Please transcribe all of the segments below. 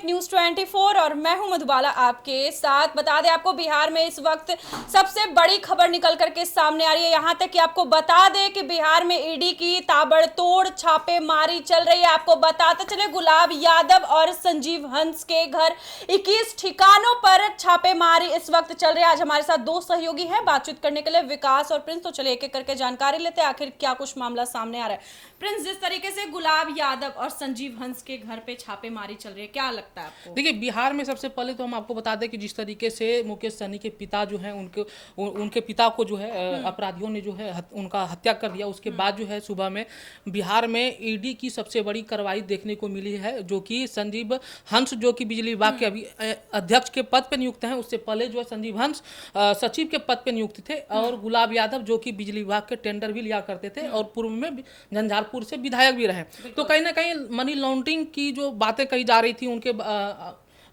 एक न्यूज 24 और मैं हूं मधुबाला आपके साथ। बता दें आपको, बिहार में इस वक्त सबसे बड़ी खबर निकल करके सामने आ रही है। यहां तक कि आपको बता दें कि बिहार में ईडी की ताबड़तोड़ छापेमारी चल रही है। आपको बताते चले, गुलाब यादव और संजीव हंस के घर 21 ठिकानों पर छापेमारी इस वक्त चल रही है। आज हमारे साथ दो सहयोगी हैं बातचीत करने के लिए, विकास और प्रिंस। तो चलिए एक एक करके जानकारी लेते हैं, आखिर क्या कुछ मामला सामने आ रहा है। प्रिंस, जिस तरीके से गुलाब यादव और संजीव हंस के घर पे छापेमारी चल रही है, क्या लगता है आपको? देखिए, बिहार में सबसे पहले तो हम आपको बता दें कि जिस तरीके से मुकेश सहनी के पिता जो हैं उनके पिता को जो है अपराधियों ने जो है उनका हत्या कर दिया। उसके बाद जो है सुबह में बिहार में ईडी की सबसे बड़ी कार्रवाई देखने को मिली है, जो कि संजीव हंस जो कि बिजली विभाग के अभी अध्यक्ष के पद पर नियुक्त हैं। उससे पहले जो है संजीव हंस सचिव के पद पर नियुक्त थे, और गुलाब यादव जो कि बिजली विभाग के टेंडर भी लिया करते थे और पूर्व में झंझारपुर से विधायक भी रहे। तो कहीं ना कहीं मनी लॉन्ड्रिंग की जो बातें कही जा रही थी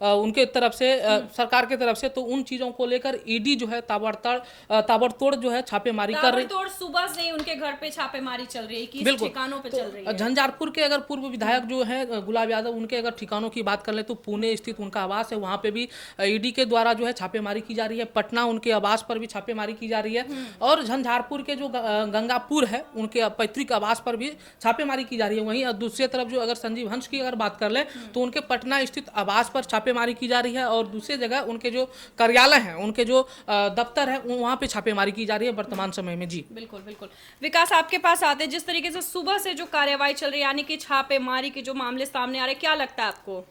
उनके तरफ से, सरकार की तरफ से, तो उन चीजों को लेकर ईडी जो है ताबड़तोड़ जो है छापेमारी कर रही है। सुबह से ही उनके घर पे छापेमारी चल रही है, किस ठिकानों पे चल रही है। झंझारपुर के अगर पूर्व विधायक जो है गुलाब यादव, उनके अगर ठिकानों की बात कर ले तो पुणे स्थित उनका आवास है, वहां पे भी ईडी के द्वारा जो है छापेमारी की जा रही है। पटना उनके आवास पर भी छापेमारी की जा रही है, और झंझारपुर के जो गंगापुर है उनके पैतृक आवास पर भी छापेमारी की जा रही है। वहीं दूसरी तरफ जो अगर संजीव हंस की अगर बात कर ले तो उनके पटना स्थित आवास पर छापेमारी की जा रही है, और दूसरी जगह उनके जो कार्यालय हैं, उनके जो दफ्तर है, वहां पे छापेमारी की जा रही है वर्तमान समय में। जी बिल्कुल बिल्कुल। विकास, आपके पास आते हैं, जिस तरीके से सुबह से जो कार्यवाही चल रही है, यानी कि छापेमारी के जो मामले सामने आ रहे हैं, क्या लगता है आपको?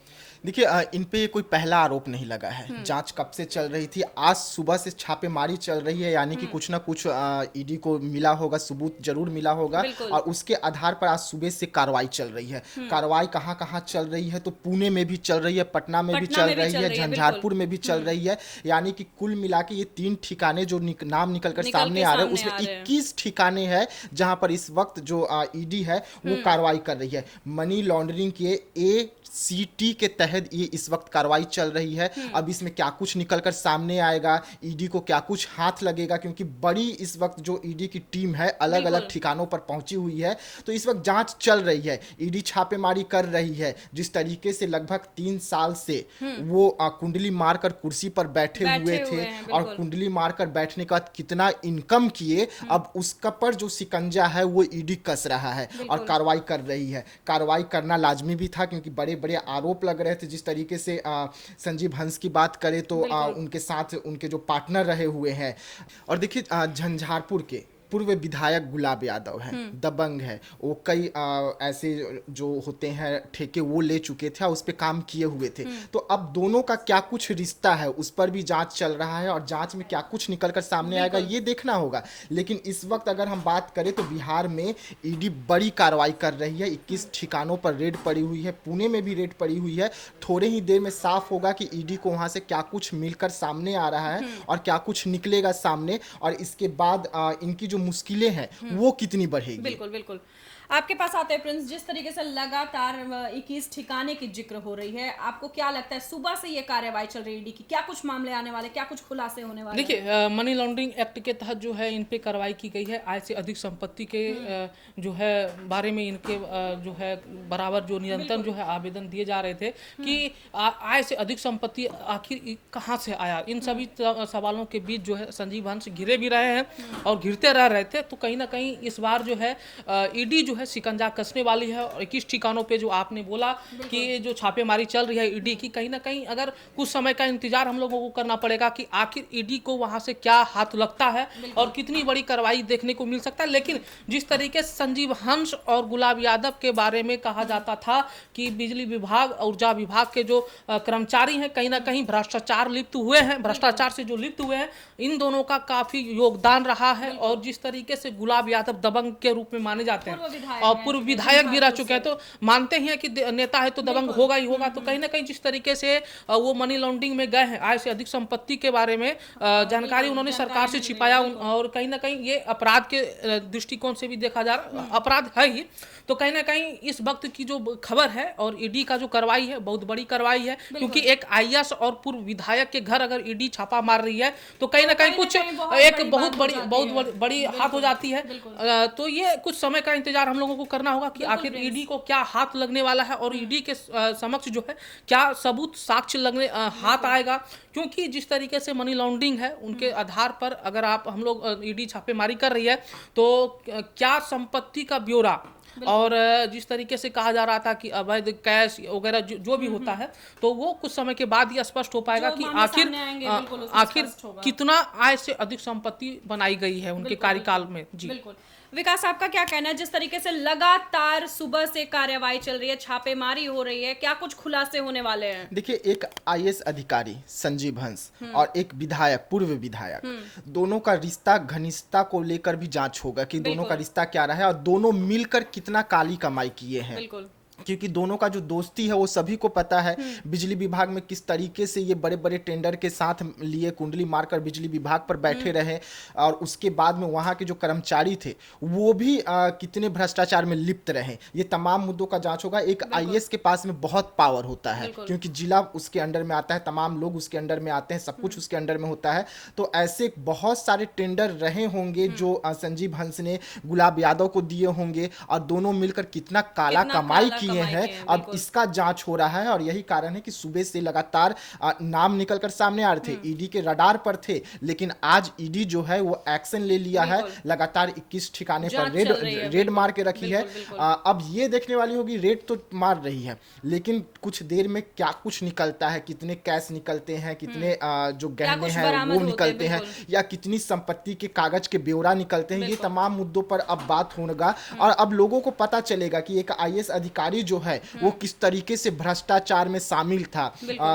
देखिए, इन पे कोई पहला आरोप नहीं लगा है। जांच कब से चल रही थी, आज सुबह से छापेमारी चल रही है, यानी कि कुछ ना कुछ ईडी को मिला होगा, सबूत जरूर मिला होगा, और उसके आधार पर आज सुबह से कार्रवाई चल रही है। कार्रवाई कहाँ कहाँ चल रही है, तो पुणे में भी चल रही है, पटना में भी चल रही है, झंझारपुर में भी चल रही है। यानी कि कुल मिला के ये 3 ठिकाने जो नाम निकल कर सामने आ रहे हैं, उसमें 21 ठिकाने हैं जहां पर इस वक्त जो ईडी है वो कार्रवाई कर रही है। मनी लॉन्ड्रिंग के ACT के तहत ये इस वक्त कार्रवाई चल रही है। अब इसमें क्या कुछ निकलकर सामने आएगा, ईडी को क्या कुछ हाथ लगेगा, क्योंकि बड़ी इस वक्त जो ईडी की टीम है अलग अलग ठिकानों पर पहुंची हुई है। तो इस वक्त जांच चल रही है, ईडी छापेमारी कर रही है। जिस तरीके से लगभग 3 साल से वो कुंडली मारकर कुर्सी पर बैठे हुए थे, और कुंडली मारकर बैठने के बाद कितना इनकम किए, अब उसका पर जो शिकंजा है वो ईडी कस रहा है और कार्रवाई कर रही है। कार्रवाई करना लाजमी भी था, क्योंकि बड़े बड़े आरोप लग रहे थे। जिस तरीके से संजीव हंस की बात करें तो उनके साथ उनके जो पार्टनर रहे हुए हैं, और देखिए झंझारपुर के पूर्व विधायक गुलाब यादव हैं, दबंग है वो, कई ऐसे जो होते हैं ठेके वो ले चुके थे, उस पर काम किए हुए थे। तो अब दोनों का क्या कुछ रिश्ता है, उस पर भी जांच चल रहा है, और जांच में क्या कुछ निकलकर सामने आएगा ये देखना होगा। लेकिन इस वक्त अगर हम बात करें तो बिहार में ईडी बड़ी कार्रवाई कर रही है। 21 ठिकानों पर रेड पड़ी हुई है, पुणे में भी रेड पड़ी हुई है। थोड़े ही देर में साफ होगा कि ईडी को वहां से क्या कुछ मिलकर सामने आ रहा है और क्या कुछ निकलेगा सामने, और इसके बाद इनकी जो मुश्किलें हैं वो कितनी बढ़ेगी। बिल्कुल बिल्कुल। आपके पास आते हैं प्रिंस, जिस तरीके से लगातार 21 ठिकाने की जिक्र हो रही है, आपको क्या लगता है सुबह से ये कार्यवाही चल रही है ईडी की, क्या कुछ मामले आने वाले, क्या कुछ खुलासे होने वाले? देखिए, मनी लॉन्ड्रिंग एक्ट के तहत जो है इन पे कार्रवाई की गई है। आय से अधिक संपत्ति के जो है बारे में इनके जो है बराबर जो निरंतर जो है आवेदन दिए जा रहे थे कि आय से अधिक संपत्ति आखिर कहाँ से आया। इन सभी सवालों के बीच जो है संजीव हंस घिरे भी रहे हैं और घिरते रह रहे थे। तो कहीं ना कहीं इस बार जो है ईडी जो है शिकंजा कसने वाली है, और 21 ठिकानों पे जो आपने बोला कि जो छापेमारी चल रही है ईडी की, कहीं ना कहीं अगर कुछ समय का इंतजार हम लोगों को करना पड़ेगा कि आखिर ईडी को वहां से क्या हाथ लगता है और कितनी बड़ी कार्रवाई देखने को मिल सकता है। लेकिन जिस तरीके से संजीव हंस और गुलाब यादव के बारे में कहा जाता था कि बिजली विभाग, ऊर्जा विभाग के जो कर्मचारी हैं कहीं ना कहीं भ्रष्टाचार लिप्त हुए हैं, भ्रष्टाचार से जो लिप्त हुए हैं, इन दोनों का काफी योगदान रहा है। और जिस तरीके से गुलाब यादव दबंग के रूप में माने जाते हैं और पूर्व विधायक भी रह चुके हैं, तो मानते ही हैं कि नेता है तो दबंग होगा ही होगा। तो कहीं ना कहीं जिस तरीके से वो मनी लॉन्ड्रिंग में गए हैं, आय से अधिक संपत्ति के बारे में जानकारी उन्होंने सरकार से छिपाया, और कहीं ना कहीं ये अपराध के दृष्टिकोण से भी देखा जा रहा अपराध है ही। तो कहीं ना कहीं इस वक्त की जो खबर है और ईडी का जो कार्रवाई है बहुत बड़ी कार्रवाई है, क्योंकि एक IAS और पूर्व विधायक के घर अगर ईडी छापा मार रही है तो कहीं ना कहीं कुछ एक बहुत बड़ी हाथ हो जाती है। तो ये कुछ समय का इंतजार हम लोगों को करना होगा कि आखिर ईडी को क्या हाथ लगने वाला है और ईडी के समक्ष जो है क्या सबूत साक्ष्य लगने हाथ आएगा, क्योंकि जिस तरीके से मनी लॉन्ड्रिंग है उनके आधार पर अगर हम लोग ईडी छापेमारी कर रही है तो क्या संपत्ति का ब्यौरा और जिस तरीके से कहा जा रहा था कि अवैध कैश वगैरह जो भी होता है तो वो कुछ समय के बाद ही स्पष्ट हो पाएगा कि आखिर कितना आय से अधिक संपत्ति बनाई गई है उनके कार्यकाल में। जी बिल्कुल। विकास, आपका क्या कहना है जिस तरीके से लगातार सुबह से कार्यवाही चल रही है, छापेमारी हो रही है, क्या कुछ खुलासे होने वाले हैं? देखिए, एक आईएएस अधिकारी संजीव हंस और एक विधायक, पूर्व विधायक, दोनों का रिश्ता घनिष्ठता को लेकर भी जांच होगा कि दोनों का रिश्ता क्या रहा है और दोनों मिलकर कितना काली कमाई किए हैं। बिल्कुल। क्योंकि दोनों का जो दोस्ती है वो सभी को पता है। बिजली विभाग में किस तरीके से ये बड़े बड़े टेंडर के साथ लिए कुंडली मारकर बिजली विभाग पर बैठे रहे और उसके बाद में वहाँ के जो कर्मचारी थे वो भी कितने भ्रष्टाचार में लिप्त रहे। ये तमाम मुद्दों का जांच होगा। एक आईएएस के पास में बहुत पावर होता है क्योंकि जिला उसके अंडर में आता है, तमाम लोग उसके अंडर में आते हैं, सब कुछ उसके अंडर में होता है। तो ऐसे बहुत सारे टेंडर रहे होंगे जो संजीव हंस ने गुलाब यादव को दिए होंगे और दोनों मिलकर कितना काला कमाई किए हैं। अब इसका जांच हो रहा है और यही कारण है कि सुबह से लगातार नाम निकलकर सामने आ रहे थे, ईडी के रडार पर थे, लेकिन आज ईडी जो है वो एक्शन ले लिया है। लगातार 21 ठिकाने पर रेड मार के रखी है। अब ये देखने वाली होगी, रेड तो मार रही है लेकिन कुछ देर में क्या कुछ निकलता है, कितने कैश निकलते हैं, कितने जो गहने हैं वो निकलते हैं या कितनी संपत्ति के कागज के ब्यौरा निकलते हैं। ये तमाम मुद्दों पर अब बात होगा और अब लोगों को पता चलेगा कि एक आईएएस अधिकारी जो है वो किस तरीके से भ्रष्टाचार में शामिल था।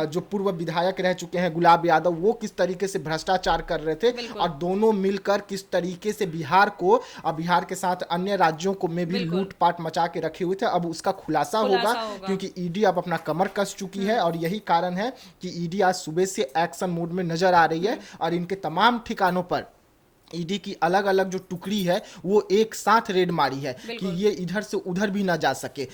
जो पूर्व विधायक रह चुके हैं गुलाब यादव, वो किस तरीके से भ्रष्टाचार कर रहे थे और दोनों मिलकर किस तरीके से बिहार को और बिहार के साथ अन्य राज्यों को में भी लूटपाट मचा के रखे हुए थे। अब उसका खुलासा होगा क्योंकि ईडी अब अपना कमर कस चुकी है और यही कारण है कि ईडी आज सुबह से एक्शन मोड में नजर आ रही है और इनके तमाम ठिकानों पर ईडी की अलग अलग जो टुकड़ी है वो एक साथ रेड मारी है कि ये इधर से उधर भी ना जा सके।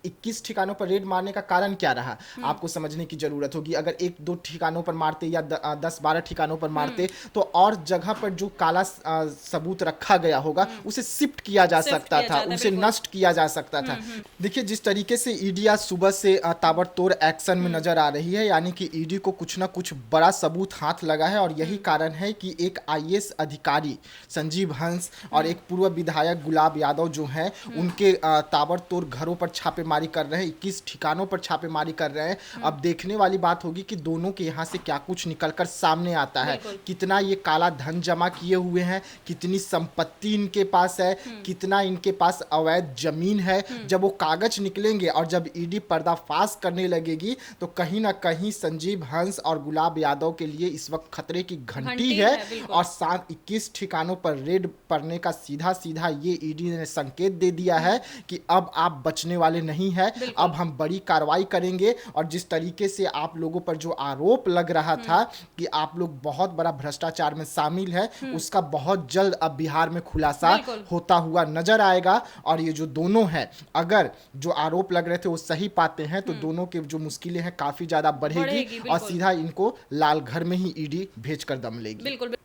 21 ठिकानों पर रेड मारने का कारण क्या रहा आपको समझने की जरूरत होगी। अगर 1-2 ठिकानों पर मारते या 10-12 ठिकानों पर मारते तो और जगह पर जो काला सबूत रखा गया होगा उसे शिफ्ट किया जा सकता था, उसे नष्ट किया जा सकता था। देखिए, जिस तरीके से ईडी आज सुबह से ताबड़तोड़ एक्शन में नजर आ रही है, यानी कि ईडी को कुछ ना कुछ बड़ा सबूत हाथ लगा है और यही कारण है कि एक आईएएस अधिकारी संजीव हंस और एक पूर्व विधायक गुलाब यादव जो हैं उनके ताबड़तोड़ घरों पर छापेमारी कर रहे हैं, 21 ठिकानों पर छापेमारी कर रहे हैं। अब देखने वाली बात होगी कि दोनों के यहाँ से क्या कुछ निकलकर सामने आता है, कितना ये काला धन जमा किए हुए हैं, कितनी संपत्ति इनके पास है, कितना इनके पास अवैध जमीन है। जब वो कागज निकलेंगे और जब ईडी पर्दाफाश करने लगेगी तो कहीं ना कहीं संजीव हंस और गुलाब यादव के लिए इस वक्त खतरे की घंटी है और 21 ठिकानों पर रेड पड़ने का सीधा सीधा ये ईडी ने संकेत दे दिया है कि अब आप बचने वाले नहीं है। अब हम बड़ी कार्रवाई करेंगे और जिस तरीके से आप लोगों पर जो आरोप लग रहा था कि आप लोग बहुत बड़ा भ्रष्टाचार में शामिल है, उसका बहुत जल्द अब बिहार में खुलासा होता हुआ नजर आएगा। और ये जो दोनों हैं, अगर जो आरोप लग रहे थे वो सही पाते हैं तो दोनों के जो मुश्किलें हैं काफी ज्यादा बढ़ेगी और सीधा इनको लाल घर में ही ईडी भेजकर दम लेगी। बिल्कुल।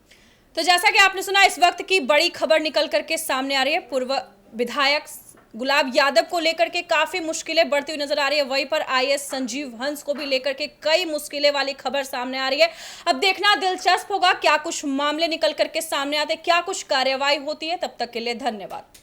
तो जैसा कि आपने सुना, इस वक्त की बड़ी खबर निकल करके सामने आ रही है। पूर्व विधायक गुलाब यादव को लेकर के काफी मुश्किलें बढ़ती हुई नजर आ रही है, वहीं पर आईएएस संजीव हंस को भी लेकर के कई मुश्किलें वाली खबर सामने आ रही है। अब देखना दिलचस्प होगा क्या कुछ मामले निकल करके सामने आते, क्या कुछ कार्यवाही होती है। तब तक के लिए धन्यवाद।